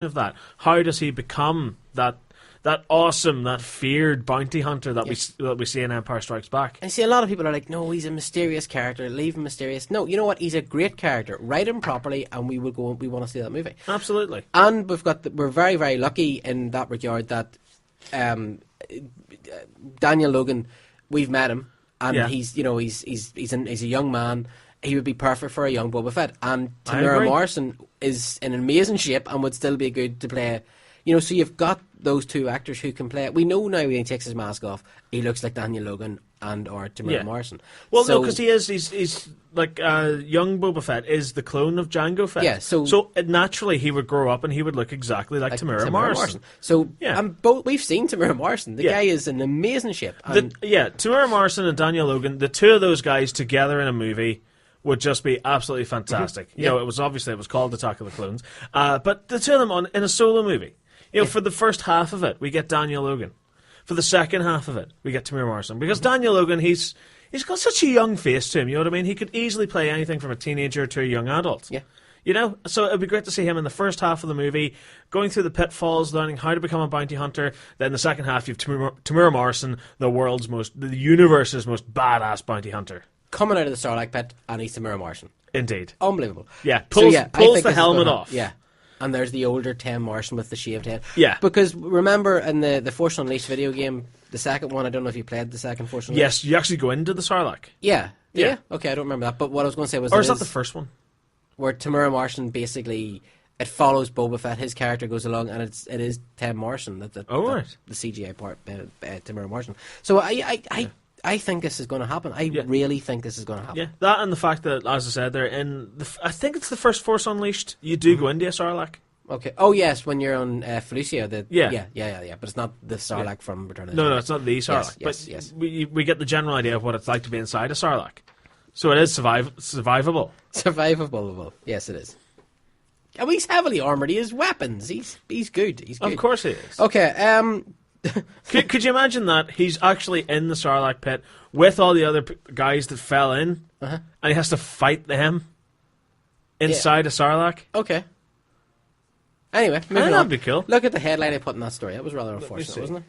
of that. How does he become that awesome, that feared bounty hunter that we see in Empire Strikes Back? I see a lot of people are like, no, he's a mysterious character, leave him mysterious. No, you know what? He's a great character. Write him properly, and we want to see that movie. Absolutely. And we're very, very lucky in that regard that Daniel Logan, we've met him, and he's a young man. He would be perfect for a young Boba Fett. And Tamara Morrison is in amazing shape and would still be good to play. So you've got those two actors who can play it. We know now when he takes his mask off, he looks like Daniel Logan or Tamara Morrison. Well, no, because he's like young Boba Fett is the clone of Jango Fett. Yeah, so naturally he would grow up and he would look exactly like Tamara Morrison. So we've seen Tamara Morrison. The guy is in amazing shape. Tamara Morrison and Daniel Logan, the two of those guys together in a movie would just be absolutely fantastic. Mm-hmm. It was called Attack of the Clones, but the two of them in a solo movie. For the first half of it, we get Daniel Logan. For the second half of it, we get Tamir Morrison. Because Daniel Logan, he's got such a young face to him, you know what I mean? He could easily play anything from a teenager to a young adult. Yeah. So it'd be great to see him in the first half of the movie, going through the pitfalls, learning how to become a bounty hunter. Then the second half, you've Tamir Morrison, the universe's most badass bounty hunter. Coming out of the Sarlacc pit, and he's Tamir Morrison. Indeed. Unbelievable. Yeah, pulls the helmet off. Yeah. And there's the older Tim Morrison with the shaved head. Yeah. Because remember in the Force Unleashed video game, the second one, I don't know if you played the second Force Unleashed. Yes, you actually go into the Sarlacc. Yeah. Okay, I don't remember that. But what I was going to say was... Or is that the first one? Where Tamir Morrison basically... It follows Boba Fett. His character goes along, and it is Tim Morrison. The CGI part, Tamir Morrison. So I think this is going to happen. I really think this is going to happen. Yeah, that and the fact that, as I said, they're in... I think it's the first Force Unleashed. You do go into a Sarlacc. Okay. Oh, yes, when you're on Felicia. Yeah. But it's not the Sarlacc from Return of the No, Jedi. it's not the Sarlacc. Yes. We get the general idea of what it's like to be inside a Sarlacc. So it is survivable. Survivable. Yes, it is. Oh, he's heavily armoured. He has weapons. He's good. He's good. Of course he is. Okay, could you imagine that he's actually in the Sarlacc pit with all the other guys that fell in, and he has to fight them inside a Sarlacc? Okay. Anyway, moving on. That'd be cool. Look at the headline I put in that story. That was rather unfortunate, wasn't it?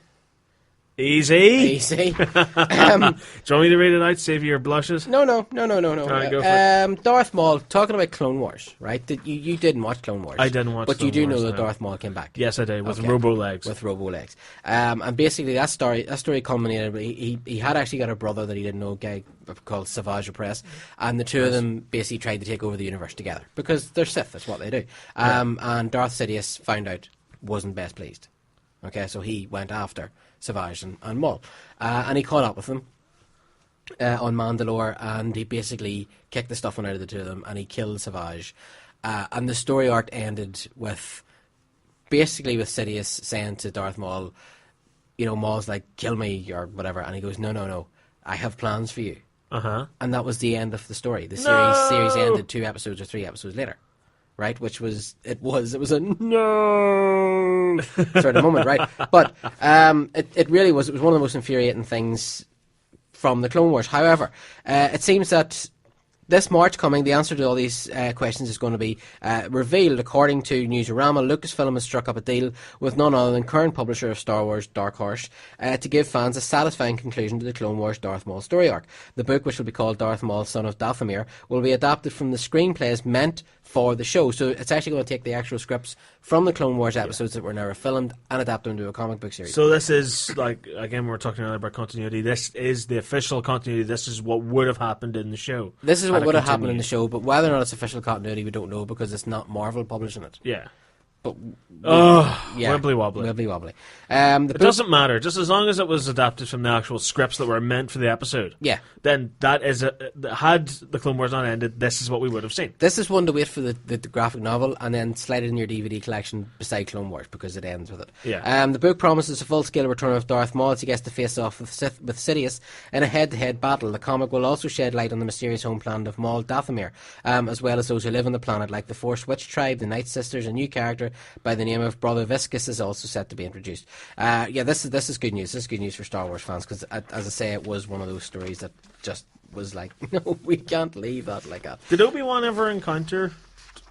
Easy. Do you want me to read it out, save your blushes? No. Right, go for it. Darth Maul, talking about Clone Wars, right? You didn't watch Clone Wars. I didn't watch but Clone you do Wars, know that no. Darth Maul came back. Yes, I did, with robo legs. And basically that story culminated, he had actually got a brother that he didn't know, a guy called Savage Opress, and the two of them basically tried to take over the universe together, because they're Sith, that's what they do. And Darth Sidious found out, wasn't best pleased. Okay, so he went after Savage and Maul. And he caught up with them on Mandalore, and he basically kicked the stuffing out of the two of them, and he killed Savage. And the story arc ended with Sidious saying to Darth Maul, Maul's like, kill me, or whatever, and he goes, no, I have plans for you. And that was the end of the story. The series ended 2 episodes or 3 episodes later. Right, which was a no sort of moment, right? But it really was. It was one of the most infuriating things from the Clone Wars. However, it seems that this March coming, the answer to all these questions is going to be revealed. According to Newsarama, Lucasfilm has struck up a deal with none other than current publisher of Star Wars, Dark Horse, to give fans a satisfying conclusion to the Clone Wars Darth Maul story arc. The book, which will be called Darth Maul, Son of Dathomir, will be adapted from the screenplays meant for the show. So it's actually going to take the actual scripts from the Clone Wars episodes that were never filmed and adapt them to a comic book series. So this is, like, again, we were talking earlier about continuity. This is the official continuity. This is what would have happened in the show. This is what would have happened in the show, but whether or not it's official continuity, we don't know, because it's not Marvel publishing it. Yeah. But wibbly wobbly. It doesn't matter, just as long as it was adapted from the actual scripts that were meant for the episode. Yeah. Then that is had the Clone Wars not ended, this is what we would have seen. This is one to wait for the graphic novel, and then slide it in your DVD collection beside Clone Wars, because it ends with it. Yeah. The book promises a full-scale return of Darth Maul as he gets to face off with Sidious in a head-to-head battle. The comic will also shed light on the mysterious home planet of Maul Dathomir, as well as those who live on the planet, like the Force Witch tribe, the Night Sisters. A new character by the name of Brother Viscus is also set to be introduced. This is good news. This is good news for Star Wars fans, because, as I say, it was one of those stories that just was like, no, we can't leave that like that. Did Obi-Wan ever encounter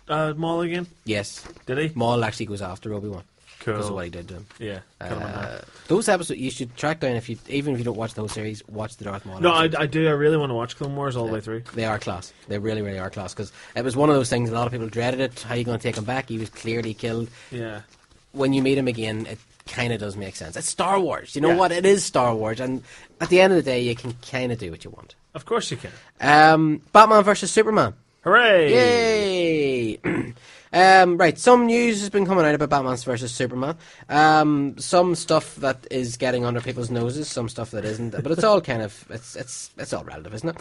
Maul again? Yes. Did he? Maul actually goes after Obi-Wan. Cool. Because of what he did to him. Yeah. Cut him in half. Those episodes you should track down even if you don't watch the whole series. Watch the Darth Maul. No, episodes. I do. I really want to watch Clone Wars all the way through. They are class. They really, really are class. Because it was one of those things. A lot of people dreaded it. How are you going to take him back? He was clearly killed. Yeah. When you meet him again, it kind of does make sense. It's Star Wars. You know what? It is Star Wars, and at the end of the day, you can kind of do what you want. Of course you can. Batman versus Superman. Hooray! Yay! Right, some news has been coming out about Batman versus Superman. Some stuff that is getting under people's noses, some stuff that isn't. But it's all kind of it's all relative, isn't it?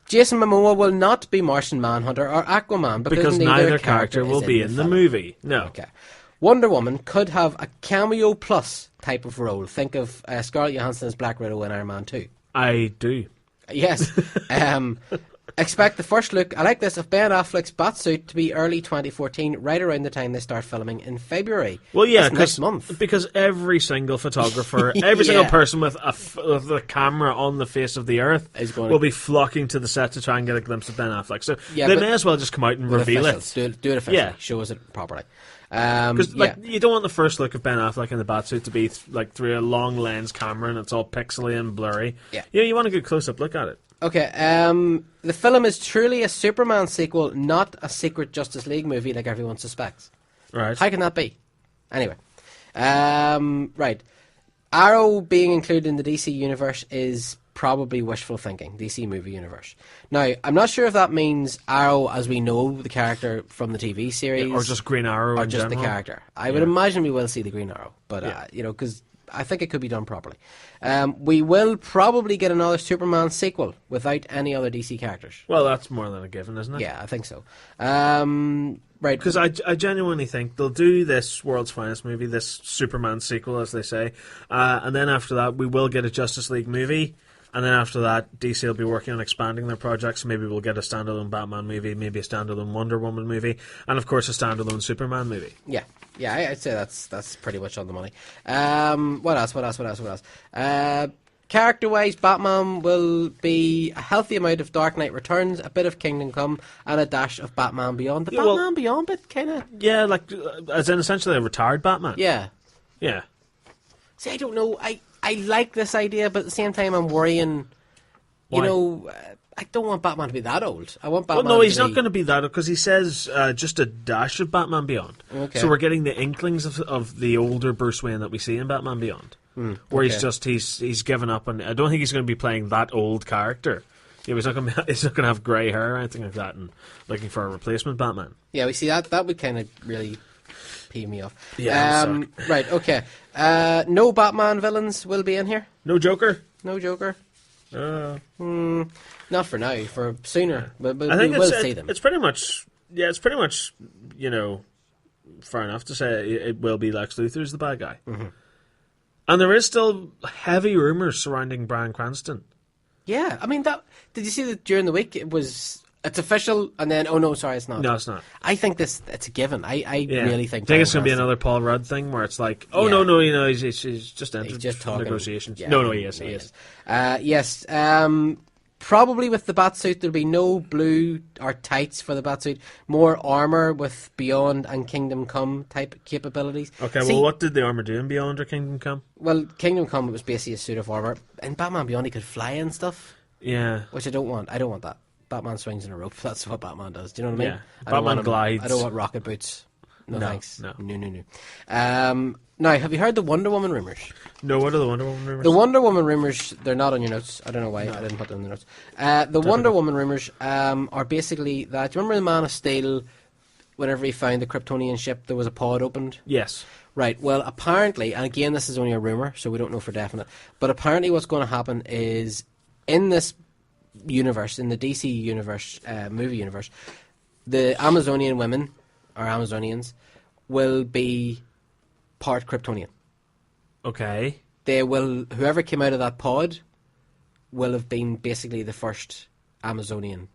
Jason Momoa will not be Martian Manhunter or Aquaman because neither character will be in the movie. No. Okay. Wonder Woman could have a cameo plus type of role. Think of Scarlett Johansson as Black Widow in Iron Man 2. I do. Yes. Expect the first look, I like this, of Ben Affleck's Batsuit to be early 2014, right around the time they start filming in February. Well, yeah, next month. Because every single photographer, every single person with a camera on the face of the earth will be flocking to the set to try and get a glimpse of Ben Affleck. So they may as well just come out and reveal it. Do it officially. Show us it properly. Because you don't want the first look of Ben Affleck in the Batsuit to be through a long lens camera and it's all pixely and blurry. Yeah, you want a good close-up look at it. Okay, the film is truly a Superman sequel, not a secret Justice League movie like everyone suspects. Right. How can that be? Anyway. Right. Arrow being included in the DC universe is probably wishful thinking, DC movie universe. Now, I'm not sure if that means Arrow as we know the character from the TV series. Or just Green Arrow or in just general. The character. I would imagine we will see the Green Arrow, but, because I think it could be done properly. We will probably get another Superman sequel without any other DC characters. Well, that's more than a given, isn't it? Yeah, I think so. Right. Because I genuinely think they'll do this World's Finest movie, this Superman sequel, as they say, and then after that we will get a Justice League movie, and then after that DC will be working on expanding their projects. Maybe we'll get a standalone Batman movie, maybe a standalone Wonder Woman movie, and of course a standalone Superman movie. Yeah, I'd say that's pretty much on the money. What else? Character-wise, Batman will be a healthy amount of Dark Knight Returns, a bit of Kingdom Come, and a dash of Batman Beyond. The Batman Beyond bit, kind of... Yeah, as in essentially a retired Batman. Yeah. Yeah. See, I don't know. I like this idea, but at the same time I'm worrying, I don't want Batman to be that old. I want Batman. Well, no, he's not going to be that old because he says just a dash of Batman Beyond. Okay. So we're getting the inklings of the older Bruce Wayne that we see in Batman Beyond, where he's given up, and I don't think he's going to be playing that old character. He's not going to have grey hair or anything like that, and looking for a replacement Batman. Yeah, we see that would kind of really pee me off. Yeah. Right. Okay. No Batman villains will be in here. No Joker. No Joker. Not for now. For sooner, but I think we will see them. It's pretty much. Yeah, it's pretty much. Fair enough to say it will be Lex Luthor's the bad guy. Mm-hmm. And there is still heavy rumours surrounding Bryan Cranston. Yeah, I mean that. Did you see that during the week? It's official, and then it's not. No, it's not. I think it's a given. I really think. I think it's going to be another Paul Rudd thing where it's like, no, he's just entered negotiations. Yeah, no, he is. Yes. Probably with the Batsuit, there'll be no blue or tights for the Batsuit. More armour with Beyond and Kingdom Come type capabilities. Okay, well, what did the armour do in Beyond or Kingdom Come? Well, Kingdom Come, it was basically a suit of armour. In Batman Beyond, he could fly and stuff. Yeah. Which I don't want. I don't want that. Batman swings in a rope. That's what Batman does. Do you know what I mean? Yeah. Batman glides. I don't want rocket boots. No thanks. No. Now, have you heard the Wonder Woman rumours? No, what are the Wonder Woman rumours? The Wonder Woman rumours, they're not on your notes. I don't know why I didn't put them in the notes. The Wonder Woman rumours are basically that... Do you remember the Man of Steel, whenever he found the Kryptonian ship, there was a pod opened? Yes. Right, well, apparently, and again, this is only a rumour, so we don't know for definite, but apparently what's going to happen is, in this universe, in the DC universe, movie universe, the Amazonian women, or Amazonians, will be part Kryptonian. Okay. Whoever came out of that pod will have been basically the first Amazonian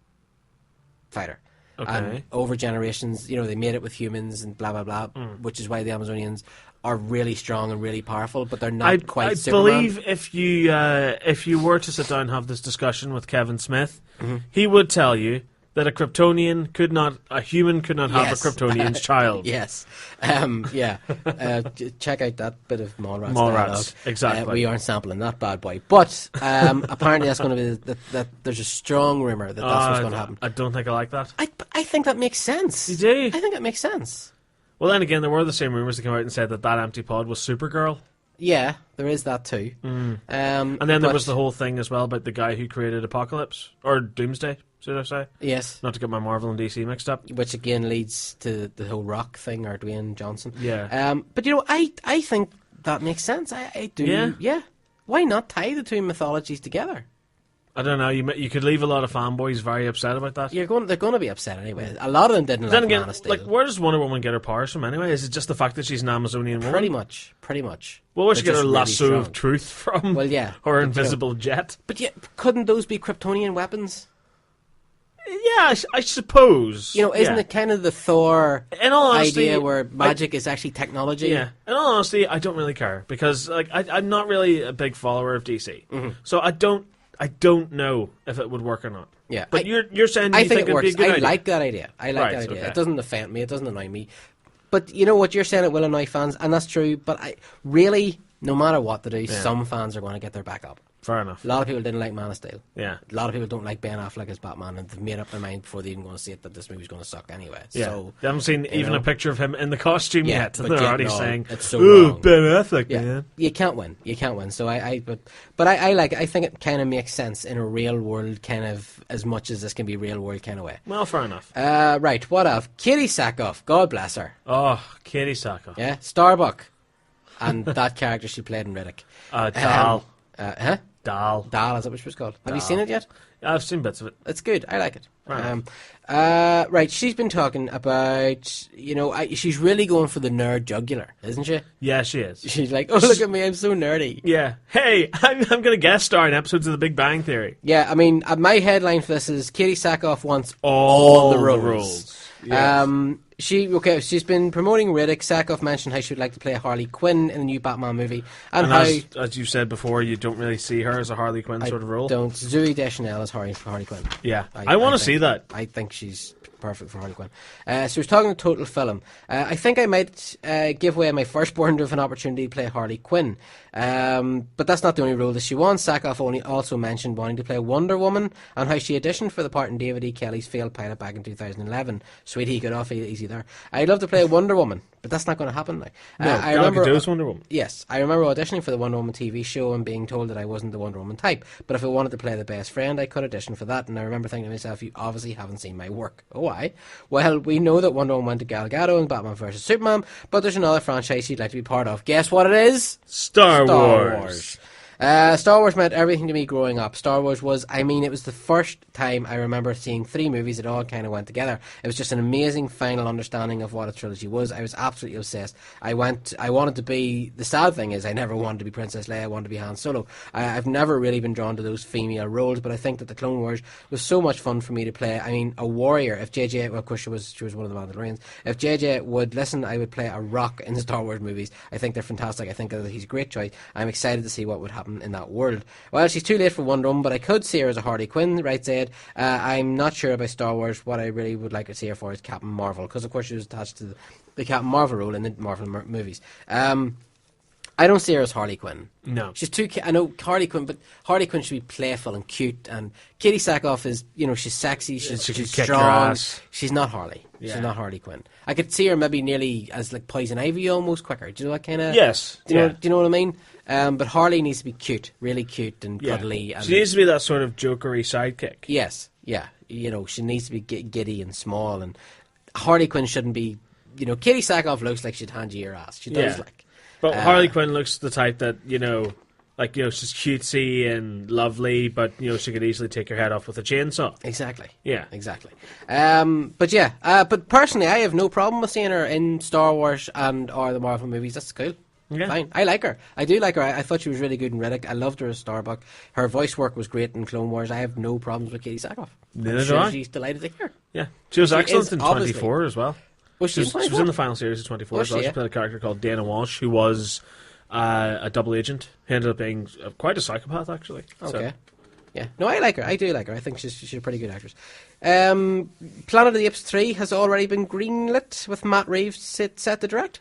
fighter. Okay. And over generations, they made it with humans and blah, blah, blah, which is why the Amazonians are really strong and really powerful, but they're not quite Superman. I believe if you were to sit down and have this discussion with Kevin Smith, he would tell you that a human could not have Yes. a Kryptonian's child. Yes. Yeah. Check out that bit of Mallrats Mallrats, dialogue. exactly. We aren't sampling that bad boy. But apparently that's going to be... That there's a strong rumour that that's what's going to happen. I don't think I like that. I think that makes sense. You do? I think it makes sense. Well, then again, there were the same rumours that came out and said that empty pod was Supergirl. Yeah, there is that too. And then there was the whole thing as well about the guy who created Apocalypse, or Doomsday, should I say? Yes. Not to get my Marvel and DC mixed up. Which again leads to the whole Rock thing, or Dwayne Johnson. Yeah. But I think that makes sense. I do. Yeah. Why not tie the two mythologies together? I don't know. You could leave a lot of fanboys very upset about that. They're going to be upset anyway. A lot of them didn't like Man of Steel. Like, where does Wonder Woman get her powers from anyway? Is it just the fact that she's an Amazonian woman? Pretty much. Well, where'd she get her really lasso of truth from? Well, yeah. Or invisible jet? But yeah, couldn't those be Kryptonian weapons? Yeah, I suppose. Isn't it kind of the Thor in all honesty, idea where magic is actually technology? Yeah. In all honesty, I don't really care because I'm not really a big follower of DC. Mm-hmm. So I don't know if it would work or not. Yeah. But you're saying I you think it it'd works. be a good idea. I like that idea. That idea. Okay. It doesn't offend me. It doesn't annoy me. But you know what? You're saying it will annoy fans, and that's true. But really, no matter what they do, some fans are going to get their back up. Fair enough. A lot of people didn't like Man of Steel. Yeah. A lot of people don't like Ben Affleck as Batman, and they've made up their mind before they even going to see it that this movie's going to suck anyway. Yeah. So they haven't seen even a picture of him in the costume yet. but They're already saying, it's so "Ooh, wrong." Ben Affleck, man." You can't win. So I like it. I think it kind of makes sense in a real world kind of as much as this can be real world kind of way. Well, fair enough. Right, what of Katie Sackhoff? God bless her. Oh, Katie Sackhoff. Yeah, Starbuck. And that character she played in Riddick. Dal. Dal, is that what she was called? Have you seen it yet? I've seen bits of it. It's good. I like it. Right. Right, she's been talking about, she's really going for the nerd jugular, isn't she? Yeah, she is. She's like, oh, look at me, I'm so nerdy. Yeah. Hey, I'm going to guest star in episodes of The Big Bang Theory. Yeah, I mean, my headline for this is Katie Sackhoff wants all the roles. Yes. She's been promoting Riddick. Sackhoff mentioned how she would like to play Harley Quinn in the new Batman movie, and how, as you said before, you don't really see her as a Harley Quinn sort of role. Don't. Zooey Deschanel as Harley Quinn. Yeah, I want to see that. I think she's perfect for Harley Quinn. So we're talking to Total Film. I think I might give away my firstborn to have an opportunity to play Harley Quinn. But that's not the only role that she wants. Sackhoff also mentioned wanting to play Wonder Woman and how she auditioned for the part in David E. Kelly's failed pilot back in 2011. Sweetie, get off easy there. I'd love to play Wonder Woman, but that's not going to happen now. No, I remember Gal Gadot's Wonder Woman. Yes, I remember auditioning for the Wonder Woman TV show and being told that I wasn't the Wonder Woman type. But if I wanted to play the best friend, I could audition for that. And I remember thinking to myself, you obviously haven't seen my work. Oh, why? Well, we know that Wonder Woman went to Gal Gadot in Batman vs Superman, but there's another franchise she'd like to be part of. Guess what it is? Star Wars. Star Wars meant everything to me growing up. Star Wars was, it was the first time I remember seeing three movies that all kind of went together. It was just an amazing final understanding of what a trilogy was. I was absolutely obsessed. I wanted to be, the sad thing is I never wanted to be Princess Leia, I wanted to be Han Solo. I've never really been drawn to those female roles, but I think that the Clone Wars was so much fun for me to play. I mean, a warrior, if JJ, well, of course she was one of the Mandalorians, if JJ would listen, I would play a rock in the Star Wars movies. I think they're fantastic. I think that he's a great choice. I'm excited to see what would happen in that world. Well, she's too late for Wonder Woman, but I could see her as a Harley Quinn, writes Ed. I'm not sure about Star Wars. What I really would like to see her for is Captain Marvel, because of course she was attached to the Captain Marvel role in the Marvel movies. I don't see her as Harley Quinn. No. She's too... I know Harley Quinn, but Harley Quinn should be playful and cute, and Katie Sackhoff is, she's sexy, she's strong. She's not Harley. Yeah. She's not Harley Quinn. I could see her maybe nearly as like Poison Ivy almost quicker. Do you know that kind of... Yes. Do you know what I mean? But Harley needs to be cute, really cute and cuddly. And she needs to be that sort of jokery sidekick. Yes, yeah. She needs to be giddy and small, and Harley Quinn shouldn't be... Katie Sackhoff looks like she'd hand you your ass. She does, But Harley Quinn looks the type that, she's cutesy and lovely, but, she could easily take your head off with a chainsaw. Exactly. Yeah. Exactly. But personally, I have no problem with seeing her in Star Wars or the Marvel movies. That's cool. Yeah. Fine. I like her. I do like her. I thought she was really good in Riddick. I loved her as Starbuck. Her voice work was great in Clone Wars. I have no problems with Katie Sackhoff. Neither do I. She's delighted to hear. Yeah. She was excellent in 24 as well. Was she was in the final series of 24 as well. She played a character called Dana Walsh, who was a double agent. He ended up being quite a psychopath, actually. Okay. Yeah. No, I like her. I do like her. I think she's a pretty good actress. Planet of the Apes 3 has already been greenlit with Matt Reeves set to direct.